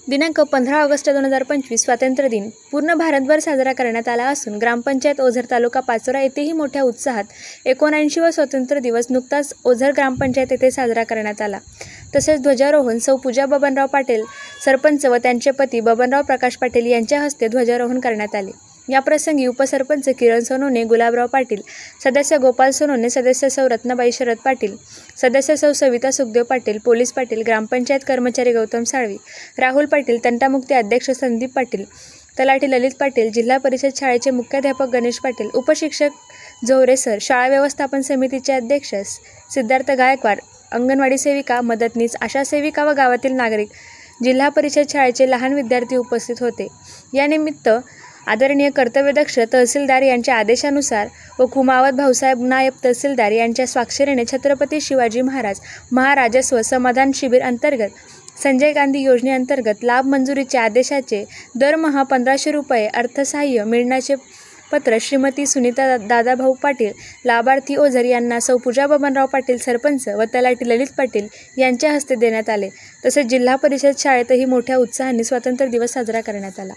दिनांक 15 ऑगस्ट 2025 स्वातंत्र्य दिन पूर्ण भारतभर साजरा करण्यात आला असून ग्रामपंचायत ओझर तालुका पाचोरा येथेही मोठ्या उत्साहात 79वा स्वातंत्र्य दिवस नुकताच ओझर ग्रामपंचायत येथे साजरा करण्यात आला। तसेच ध्वजारोहण सौ पूजा बबनराव पाटील सरपंच व त्यांचे पती बबनराव प्रकाश पाटील यांच्या हस्ते ध्वजारोहण करण्यात आले। याप्रसंगी उपसरपंच किरण सोनवणे, गुलाबराव पाटील, सदस्य गोपाल सोनवणे, सदस्य सौ रत्नाबाई शरद पाटील, सदस्य सौ सविता सुखदेव पाटील, पोलीस पाटील, ग्रामपंचायत कर्मचारी गौतम साळवी, राहुल पाटील, तंटामुक्ती अध्यक्ष संदीप पाटील, तलाठी ललित पाटील, जिल्हा परिषद शाळेचे मुख्याध्यापक गणेश पाटील, उपशिक्षक जोहरे सर, शाळा व्यवस्थापन समितीचे अध्यक्ष सिद्धार्थ गायकवाड, अंगणवाडी सेविका, मदतनीस, आशा सेविका व गावातील नागरिक, जिल्हा परिषद शाळेचे लहान विद्यार्थी उपस्थित होते। यानिमित्त आदरणीय कर्तव्यदक्ष तहसीलदार यांच्या आदेशानुसार व कुमावत भाऊसाहेब नायब तहसीलदार यांच्या स्वाक्षरीने छत्रपती शिवाजी महाराज महाराजस्व समाधान शिबिर अंतर्गत संजय गांधी योजनेअंतर्गत लाभ मंजुरीच्या आदेशाचे दरमहा 1500 रुपये अर्थसहाय्य मिळण्याचे पत्र श्रीमती सुनीता दादाभाऊ पाटील लाभार्थी ओझर यांना सौ पूजा बबनराव पाटील सरपंच व तलाठी ललित पाटील यांच्या हस्ते देण्यात आले। तसेच जिल्हा परिषद शाळेतही मोठ्या उत्साहाने स्वातंत्र्य दिवस साजरा करण्यात आला।